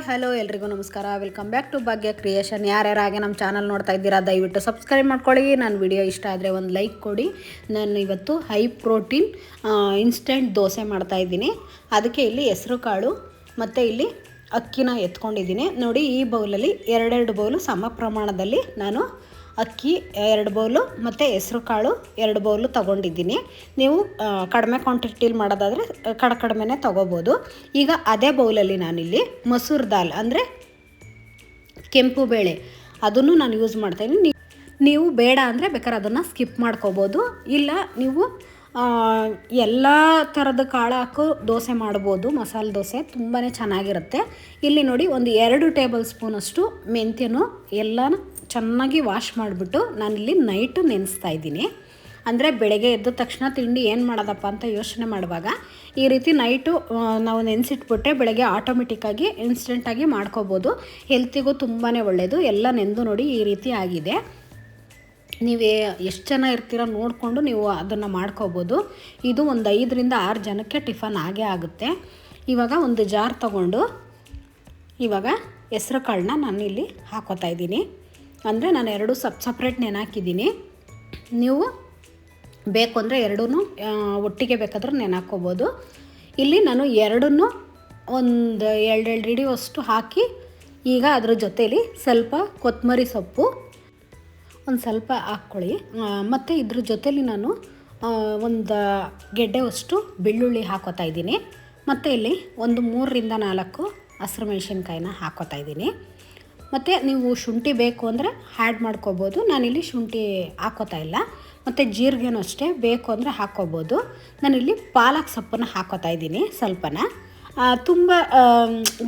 Hello ಎಲ್ರಿಗೂ ನಮಸ್ಕಾರ. Welcome back to Bhagya creation. ಯಾರ್ಯಾರಾಗೆ ನಮ್ಮ ಚಾನಲ್ ನೋಡ್ತಾ ಇದ್ದೀರಾ ದಯವಿಟ್ಟು ಸಬ್ಸ್ಕ್ರೈಬ್ ಮಾಡ್ಕೊಳ್ಳಿ. ನನ್ನ ವಿಡಿಯೋ ಇಷ್ಟ ಆದರೆ ಒಂದು ಲೈಕ್ ಕೊಡಿ. ನಾನು ಇವತ್ತು ಹೈ ಪ್ರೋಟೀನ್ ಇನ್ಸ್ಟೆಂಟ್ ದೋಸೆ ಮಾಡ್ತಾಯಿದ್ದೀನಿ. ಅದಕ್ಕೆ ಇಲ್ಲಿ ಹೆಸರು ಕಾಳು ಮತ್ತು ಇಲ್ಲಿ ಅಕ್ಕಿನ ಎತ್ಕೊಂಡಿದ್ದೀನಿ ನೋಡಿ. ಈ ಬೌಲಲ್ಲಿ ಎರಡೆರಡು ಬೌಲು ಸಮ ಪ್ರಮಾಣದಲ್ಲಿ ನಾನು ಅಕ್ಕಿ 2 ಬೌಲು ಮತ್ತು ಹೆಸರು ಕಾಳು 2 ಬೌಲು ತೊಗೊಂಡಿದ್ದೀನಿ. ನೀವು ಕಡಿಮೆ ಕ್ವಾಂಟಿಟಿಲಿ ಮಾಡೋದಾದರೆ ಕಡಿಮೆನೇ ತೊಗೋಬೋದು. ಈಗ ಅದೇ ಬೌಲಲ್ಲಿ ನಾನಿಲ್ಲಿ ಮಸೂರ್ ದಾಲ್ ಅಂದರೆ ಕೆಂಪು ಬೇಳೆ ಅದನ್ನು ನಾನು ಯೂಸ್ ಮಾಡ್ತಾಯಿದ್ದೀನಿ. ನೀವು ಬೇಡ ಅಂದರೆ ಬೇಕಾದ್ರೆ ಅದನ್ನು ಸ್ಕಿಪ್ ಮಾಡ್ಕೋಬೋದು. ಇಲ್ಲ ನೀವು ಎಲ್ಲ ಥರದ ಕಾಳು ಹಾಕೋ ದೋಸೆ ಮಾಡ್ಬೋದು. ಮಸಾಲೆ ದೋಸೆ ತುಂಬಾ ಚೆನ್ನಾಗಿರುತ್ತೆ. ಇಲ್ಲಿ ನೋಡಿ ಒಂದು 2 ಟೇಬಲ್ ಸ್ಪೂನಷ್ಟು ಮೆಂತ್ಯನು ಎಲ್ಲನೂ ಚೆನ್ನಾಗಿ ವಾಶ್ ಮಾಡಿಬಿಟ್ಟು ನಾನಿಲ್ಲಿ ನೈಟು ನೆನೆಸ್ತಾ ಇದ್ದೀನಿ. ಅಂದರೆ ಬೆಳಗ್ಗೆ ಎದ್ದ ತಕ್ಷಣ ತಿಂಡಿ ಏನು ಮಾಡೋದಪ್ಪ ಅಂತ ಯೋಚನೆ ಮಾಡುವಾಗ ಈ ರೀತಿ ನೈಟು ನಾವು ನೆನೆಸಿಟ್ಬಿಟ್ರೆ ಬೆಳಗ್ಗೆ ಆಟೋಮೆಟಿಕ್ಕಾಗಿ ಇನ್ಸ್ಟೆಂಟಾಗಿ ಮಾಡ್ಕೋಬೋದು. ಹೆಲ್ತಿಗೂ ತುಂಬಾ ಒಳ್ಳೆಯದು. ಎಲ್ಲ ನೆಂದು ನೋಡಿ ಈ ರೀತಿ ಆಗಿದೆ. ನೀವು ಎಷ್ಟು ಜನ ಇರ್ತೀರೋ ನೋಡಿಕೊಂಡು ನೀವು ಅದನ್ನು ಮಾಡ್ಕೋಬೋದು. ಇದು ಒಂದು 5ರಿಂದ 6 ಜನಕ್ಕೆ ಟಿಫನ್ ಆಗೇ ಆಗುತ್ತೆ. ಇವಾಗ ಒಂದು ಜಾರ್ ತಗೊಂಡು ಇವಾಗ ಹೆಸ್ರು ಕಾಳನ್ನ ನಾನು ಇಲ್ಲಿ ಹಾಕೋತಾ ಇದ್ದೀನಿ. ಅಂದರೆ ನಾನು 2 ಸಪ್ರೇಟ್ ನೆನೆಹಾಕಿದ್ದೀನಿ. ನೀವು ಬೇಕು ಅಂದರೆ 2 ಒಟ್ಟಿಗೆ ಬೇಕಾದರೂ ನೆನೆಹಾಕ್ಕೋಬೋದು. ಇಲ್ಲಿ ನಾನು 2 ಒಂದು 2 ಹಿಡಿಯುವಷ್ಟು ಹಾಕಿ ಈಗ ಅದ್ರ ಜೊತೇಲಿ ಸ್ವಲ್ಪ ಕೊತ್ತಂಬರಿ ಸೊಪ್ಪು ಒಂದು ಸ್ವಲ್ಪ ಹಾಕ್ಕೊಳ್ಳಿ. ಮತ್ತು ಇದ್ರ ಜೊತೇಲಿ ನಾನು ಒಂದು ಗೆಡ್ಡೆವಷ್ಟು ಬೆಳ್ಳುಳ್ಳಿ ಹಾಕೋತಾ ಇದ್ದೀನಿ. ಮತ್ತು ಇಲ್ಲಿ ಒಂದು 3ರಿಂದ 4 ಹಸಿರು ಮೆಣಸಿನ್ಕಾಯಿನ ಹಾಕೋತಾ ಇದ್ದೀನಿ. ಮತ್ತು ನೀವು ಶುಂಠಿ ಬೇಕು ಅಂದರೆ ಆ್ಯಡ್ ಮಾಡ್ಕೋಬೋದು. ನಾನಿಲ್ಲಿ ಶುಂಠಿ ಹಾಕೋತಾ ಇಲ್ಲ. ಮತ್ತು ಜೀರಿಗೆನೂ ಅಷ್ಟೇ ಬೇಕು ಅಂದರೆ ಹಾಕ್ಕೋಬೋದು. ನಾನಿಲ್ಲಿ ಪಾಲಕ್ ಸೊಪ್ಪನ್ನು ಹಾಕೋತಾ ಇದ್ದೀನಿ ಸ್ವಲ್ಪನ. ತುಂಬ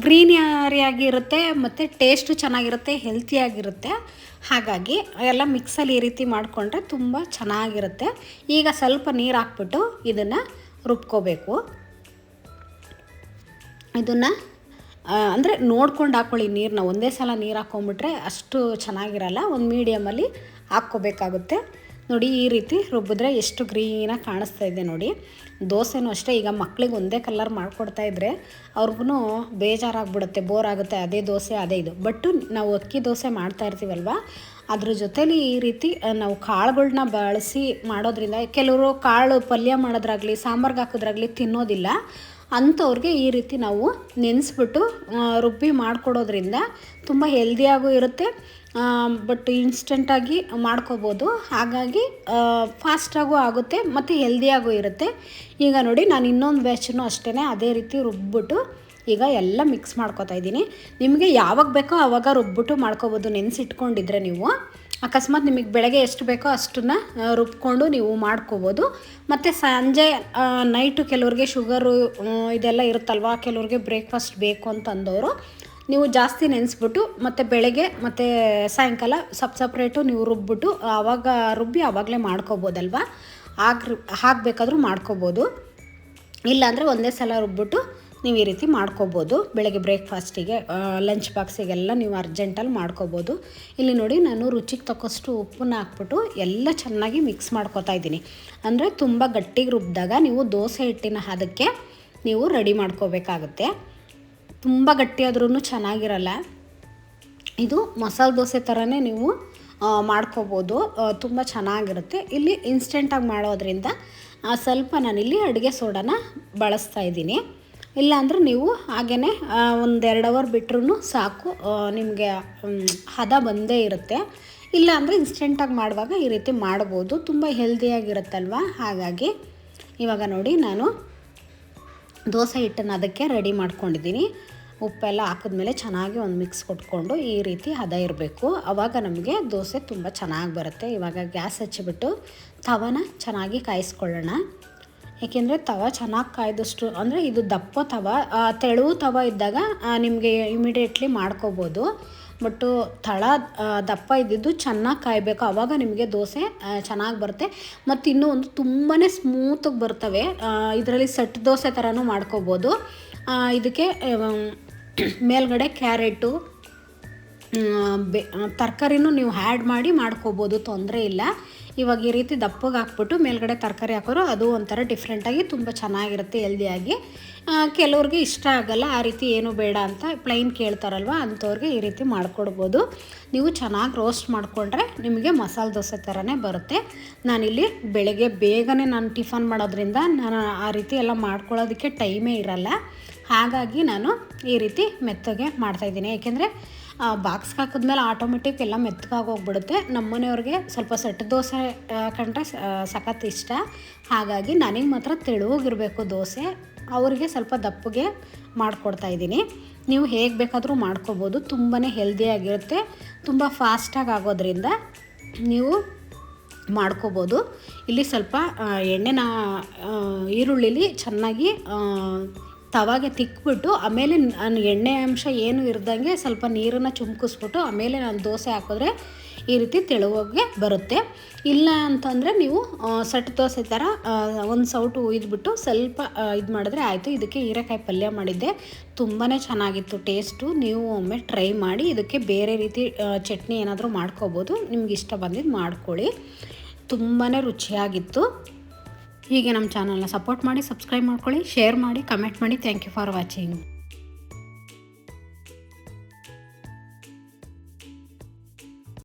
ಗ್ರೀನರಿಯಾಗಿರುತ್ತೆ ಮತ್ತು ಟೇಸ್ಟು ಚೆನ್ನಾಗಿರುತ್ತೆ, ಹೆಲ್ತಿಯಾಗಿರುತ್ತೆ. ಹಾಗಾಗಿ ಎಲ್ಲ ಮಿಕ್ಸಲ್ಲಿ ಈ ರೀತಿ ಮಾಡಿಕೊಂಡ್ರೆ ತುಂಬ ಚೆನ್ನಾಗಿರುತ್ತೆ. ಈಗ ಸ್ವಲ್ಪ ನೀರು ಹಾಕ್ಬಿಟ್ಟು ಇದನ್ನು ರುಬ್ಕೋಬೇಕು. ಇದನ್ನು ಅಂದರೆ ನೋಡ್ಕೊಂಡು ಹಾಕ್ಕೊಳ್ಳಿ ನೀರನ್ನ. ಒಂದೇ ಸಲ ನೀರು ಹಾಕ್ಕೊಂಬಿಟ್ರೆ ಅಷ್ಟು ಚೆನ್ನಾಗಿರಲ್ಲ. ಒಂದು ಮೀಡಿಯಮಲ್ಲಿ ಹಾಕ್ಕೋಬೇಕಾಗುತ್ತೆ. ನೋಡಿ ಈ ರೀತಿ ರುಬ್ಬಿದ್ರೆ ಎಷ್ಟು ಗ್ರೀನಾಗಿ ಕಾಣಿಸ್ತಾ ಇದೆ ನೋಡಿ. ದೋಸೆನೂ ಅಷ್ಟೇ. ಈಗ ಮಕ್ಳಿಗೆ ಒಂದೇ ಕಲರ್ ಮಾಡಿಕೊಡ್ತಾಯಿದ್ರೆ ಅವ್ರಿಗೂ ಬೇಜಾರಾಗ್ಬಿಡುತ್ತೆ, ಬೋರ್ ಆಗುತ್ತೆ. ಅದೇ ದೋಸೆ ಅದೇ ಇದು. ಬಟ್ಟು ನಾವು ಅಕ್ಕಿ ದೋಸೆ ಮಾಡ್ತಾಯಿರ್ತೀವಲ್ವ, ಅದ್ರ ಜೊತೇಲಿ ಈ ರೀತಿ ನಾವು ಕಾಳುಗಳ್ನ ಬಳಸಿ ಮಾಡೋದ್ರಿಂದ ಕೆಲವರು ಕಾಳು ಪಲ್ಯ ಮಾಡೋದ್ರಾಗಲಿ ಸಾಂಬಾರ್ಗೆ ಹಾಕೋದ್ರಾಗಲಿ ತಿನ್ನೋದಿಲ್ಲ. ಅಂಥವ್ರಿಗೆ ಈ ರೀತಿ ನಾವು ನೆನೆಸ್ಬಿಟ್ಟು ರುಬ್ಬಿ ಮಾಡಿಕೊಡೋದ್ರಿಂದ ತುಂಬ ಹೆಲ್ದಿಯಾಗೂ ಇರುತ್ತೆ. ಬಟ್ ಇನ್ಸ್ಟೆಂಟಾಗಿ ಮಾಡ್ಕೋಬೋದು. ಹಾಗಾಗಿ ಫಾಸ್ಟಾಗೂ ಆಗುತ್ತೆ ಮತ್ತು ಹೆಲ್ದಿಯಾಗೂ ಇರುತ್ತೆ. ಈಗ ನೋಡಿ ನಾನು ಇನ್ನೊಂದು ಬ್ಯಾಚನ್ನು ಅಷ್ಟೇ ಅದೇ ರೀತಿ ರುಬ್ಬಿಬಿಟ್ಟು ಈಗ ಎಲ್ಲ ಮಿಕ್ಸ್ ಮಾಡ್ಕೋತಾ ಇದ್ದೀನಿ. ನಿಮಗೆ ಯಾವಾಗ ಬೇಕೋ ಆವಾಗ ರುಬ್ಬಿಟ್ಟು ಮಾಡ್ಕೋಬೋದು. ನೆನೆಸಿಟ್ಕೊಂಡಿದ್ರೆ ನೀವು ಅಕಸ್ಮಾತ್ ನಿಮಗೆ ಬೆಳಗ್ಗೆ ಎಷ್ಟು ಬೇಕೋ ಅಷ್ಟನ್ನು ರುಬ್ಕೊಂಡು ನೀವು ಮಾಡ್ಕೋಬೋದು. ಮತ್ತು ಸಂಜೆ ನೈಟು ಕೆಲವ್ರಿಗೆ ಶುಗರು ಇದೆಲ್ಲ ಇರುತ್ತಲ್ವ, ಕೆಲವ್ರಿಗೆ ಬ್ರೇಕ್ಫಾಸ್ಟ್ ಬೇಕು ಅಂತಂದವರು ನೀವು ಜಾಸ್ತಿ ನೆನೆಸ್ಬಿಟ್ಟು ಮತ್ತು ಬೆಳಗ್ಗೆ ಮತ್ತು ಸಾಯಂಕಾಲ ಸಪ್ರೇಟು ನೀವು ರುಬ್ಬಿಟ್ಟು ಆವಾಗ ರುಬ್ಬಿ ಆವಾಗಲೇ ಮಾಡ್ಕೋಬೋದಲ್ವ. ಹಾಕಬೇಕಾದ್ರೂ ಮಾಡ್ಕೋಬೋದು. ಇಲ್ಲಾಂದರೆ ಒಂದೇ ಸಲ ರುಬ್ಬಿಟ್ಟು ನೀವು ಈ ರೀತಿ ಮಾಡ್ಕೋಬೋದು. ಬೆಳಗ್ಗೆ ಬ್ರೇಕ್ಫಾಸ್ಟಿಗೆ ಲಂಚ್ ಬಾಕ್ಸಿಗೆಲ್ಲ ನೀವು ಅರ್ಜೆಂಟಲ್ಲಿ ಮಾಡ್ಕೋಬೋದು. ಇಲ್ಲಿ ನೋಡಿ ನಾನು ರುಚಿಗೆ ತಕ್ಕಷ್ಟು ಉಪ್ಪನ್ನ ಹಾಕ್ಬಿಟ್ಟು ಎಲ್ಲ ಚೆನ್ನಾಗಿ ಮಿಕ್ಸ್ ಮಾಡ್ಕೋತಾ ಇದ್ದೀನಿ. ಅಂದರೆ ತುಂಬ ಗಟ್ಟಿಗೆ ರುಬ್ಬಿದಾಗ ನೀವು ದೋಸೆ ಹಿಟ್ಟಿನ ಹದಕ್ಕೆ ನೀವು ರೆಡಿ ಮಾಡ್ಕೋಬೇಕಾಗುತ್ತೆ. ತುಂಬ ಗಟ್ಟಿಯಾದ್ರೂ ಚೆನ್ನಾಗಿರಲ್ಲ. ಇದು ಮಸಾಲೆ ದೋಸೆ ಥರನೇ ನೀವು ಮಾಡ್ಕೋಬೋದು. ತುಂಬ ಚೆನ್ನಾಗಿರುತ್ತೆ. ಇಲ್ಲಿ ಇನ್ಸ್ಟೆಂಟಾಗಿ ಮಾಡೋದ್ರಿಂದ ಸ್ವಲ್ಪ ನಾನಿಲ್ಲಿ ಅಡುಗೆ ಸೋಡಾನ ಬಳಸ್ತಾ ಇದ್ದೀನಿ. ಇಲ್ಲಾಂದ್ರೆ ನೀವು ಹಾಗೇ ಒಂದು 2 ಅವರ್ ಬಿಟ್ರೂ ಸಾಕು, ನಿಮಗೆ ಹದ ಬಂದೇ ಇರುತ್ತೆ. ಇಲ್ಲಾಂದರೆ ಇನ್ಸ್ಟೆಂಟಾಗಿ ಮಾಡುವಾಗ ಈ ರೀತಿ ಮಾಡ್ಬೋದು. ತುಂಬ ಹೆಲ್ದಿಯಾಗಿರುತ್ತಲ್ವ. ಹಾಗಾಗಿ ಇವಾಗ ನೋಡಿ ನಾನು ದೋಸೆ ಹಿಟ್ಟನ್ನು ಅದಕ್ಕೆ ರೆಡಿ ಮಾಡ್ಕೊಂಡಿದ್ದೀನಿ. ಉಪ್ಪೆಲ್ಲ ಹಾಕಿದ್ಮೇಲೆ ಚೆನ್ನಾಗಿ ಒಂದು ಮಿಕ್ಸ್ ಕೊಟ್ಕೊಂಡು ಈ ರೀತಿ ಹದ ಇರಬೇಕು. ಆವಾಗ ನಮಗೆ ದೋಸೆ ತುಂಬ ಚೆನ್ನಾಗಿ ಬರುತ್ತೆ. ಇವಾಗ ಗ್ಯಾಸ್ ಹಚ್ಚಿಬಿಟ್ಟು ತವನ ಚೆನ್ನಾಗಿ ಕಾಯಿಸ್ಕೊಳ್ಳೋಣ. ಏಕೆಂದರೆ ತವ ಚೆನ್ನಾಗಿ ಕಾಯ್ದಷ್ಟು, ಅಂದರೆ ಇದು ದಪ್ಪ ತವ, ತೆಳು ತವ ಇದ್ದಾಗ ನಿಮಗೆ ಇಮಿಡಿಯೇಟ್ಲಿ ಮಾಡ್ಕೋಬೋದು. ಬಟ್ಟು ತಳ ದಪ್ಪ ಇದ್ದಿದ್ದು ಚೆನ್ನಾಗಿ ಕಾಯಬೇಕು. ಆವಾಗ ನಿಮಗೆ ದೋಸೆ ಚೆನ್ನಾಗಿ ಬರುತ್ತೆ. ಮತ್ತು ಇನ್ನೂ ಒಂದು ತುಂಬಾ ಸ್ಮೂತಾಗಿ ಬರ್ತವೆ. ಇದರಲ್ಲಿ ಸೆಟ್ ದೋಸೆ ಥರನೂ ಮಾಡ್ಕೋಬೋದು. ಇದಕ್ಕೆ ಮೇಲ್ಗಡೆ ಕ್ಯಾರೆಟು ತರಕಾರಿನೂ ನೀವು ಆ್ಯಡ್ ಮಾಡಿ ಮಾಡ್ಕೋಬೋದು, ತೊಂದರೆ ಇಲ್ಲ. ಇವಾಗ ಈ ರೀತಿ ದಪ್ಪಗೆ ಹಾಕ್ಬಿಟ್ಟು ಮೇಲ್ಗಡೆ ತರಕಾರಿ ಹಾಕೋರು ಅದು ಒಂಥರ ಡಿಫ್ರೆಂಟಾಗಿ ತುಂಬ ಚೆನ್ನಾಗಿರುತ್ತೆ, ಹೆಲ್ದಿಯಾಗಿ. ಕೆಲವ್ರಿಗೆ ಇಷ್ಟ ಆಗಲ್ಲ, ಆ ರೀತಿ ಏನು ಬೇಡ ಅಂತ ಪ್ಲೈನ್ ಕೇಳ್ತಾರಲ್ವ ಅಂಥವ್ರಿಗೆ ಈ ರೀತಿ ಮಾಡಿಕೊಡ್ಬೋದು. ನೀವು ಚೆನ್ನಾಗಿ ರೋಸ್ಟ್ ಮಾಡಿಕೊಂಡ್ರೆ ನಿಮಗೆ ಮಸಾಲೆ ದೋಸೆ ಥರನೇ ಬರುತ್ತೆ. ನಾನಿಲ್ಲಿ ಬೆಳಗ್ಗೆ ಬೇಗನೆ ನಾನು ಟಿಫನ್ ಮಾಡೋದ್ರಿಂದ ನಾನು ಆ ರೀತಿ ಎಲ್ಲ ಮಾಡ್ಕೊಳ್ಳೋದಕ್ಕೆ ಟೈಮೇ ಇರಲ್ಲ. ಹಾಗಾಗಿ ನಾನು ಈ ರೀತಿ ಮೆತ್ತಗೆ ಮಾಡ್ತಾಯಿದ್ದೀನಿ. ಏಕೆಂದರೆ ಬಾಕ್ಸ್ಗೆ ಹಾಕಿದ್ಮೇಲೆ ಆಟೋಮೆಟಿಕ್ ಎಲ್ಲ ಮೆತ್ತಗಾಗಿ ಹೋಗ್ಬಿಡುತ್ತೆ. ನಮ್ಮ ಮನೆಯವ್ರಿಗೆ ಸ್ವಲ್ಪ ಸೆಟ್ ದೋಸೆ ಕಂಡ್ರೆ ಸಖತ್ ಇಷ್ಟ. ಹಾಗಾಗಿ ನನಗೆ ಮಾತ್ರ ತೆಳುವಾಗಿರಬೇಕು ದೋಸೆ, ಅವರಿಗೆ ಸ್ವಲ್ಪ ದಪ್ಪಗೆ ಮಾಡಿಕೊಡ್ತಾಯಿದ್ದೀನಿ. ನೀವು ಹೇಗೆ ಬೇಕಾದರೂ ಮಾಡ್ಕೋಬೋದು, ತುಂಬಾ ಹೆಲ್ದಿಯಾಗಿರುತ್ತೆ, ತುಂಬ ಫಾಸ್ಟಾಗಿ ಆಗೋದ್ರಿಂದ ನೀವು ಮಾಡ್ಕೋಬೋದು. ಇಲ್ಲಿ ಸ್ವಲ್ಪ ಎಣ್ಣೆನ ಈರುಳ್ಳಿಲಿ ಚೆನ್ನಾಗಿ ತವಾಗೆ ತಿಕ್ಬಿಟ್ಟು ಆಮೇಲೆ ನಾನು ಎಣ್ಣೆ ಅಂಶ ಏನು ಇರ್ದಂಗೆ ಸ್ವಲ್ಪ ನೀರನ್ನು ಚಿಮ್ಕಿಸ್ಬಿಟ್ಟು ಆಮೇಲೆ ನಾನು ದೋಸೆ ಹಾಕಿದ್ರೆ ಈ ರೀತಿ ತೆಳುವಾಗಿ ಬರುತ್ತೆ. ಇಲ್ಲ ಅಂತಂದರೆ ನೀವು ಸೆಟ್ ದೋಸೆ ಥರ ಒಂದು ಸೌಟು ಉಯ್ದುಬಿಟ್ಟು ಸ್ವಲ್ಪ ಇದು ಮಾಡಿದ್ರೆ ಆಯಿತು. ಇದಕ್ಕೆ ಹೀರೆಕಾಯಿ ಪಲ್ಯ ಮಾಡಿದ್ದೆ, ತುಂಬಾ ಚೆನ್ನಾಗಿತ್ತು ಟೇಸ್ಟು. ನೀವು ಒಮ್ಮೆ ಟ್ರೈ ಮಾಡಿ. ಇದಕ್ಕೆ ಬೇರೆ ರೀತಿ ಚಟ್ನಿ ಏನಾದರೂ ಮಾಡ್ಕೋಬೋದು, ನಿಮ್ಗೆ ಇಷ್ಟ ಬಂದಿದ್ದು ಮಾಡ್ಕೊಳ್ಳಿ. ತುಂಬಾ ರುಚಿಯಾಗಿತ್ತು. ಹೀಗೆ ನಮ್ಮ ಚಾನಲ್ನ ಸಪೋರ್ಟ್ ಮಾಡಿ, ಸಬ್ಸ್ಕ್ರೈಬ್ ಮಾಡ್ಕೊಳ್ಳಿ, ಶೇರ್ ಮಾಡಿ, ಕಮೆಂಟ್ ಮಾಡಿ. Thank you for watching.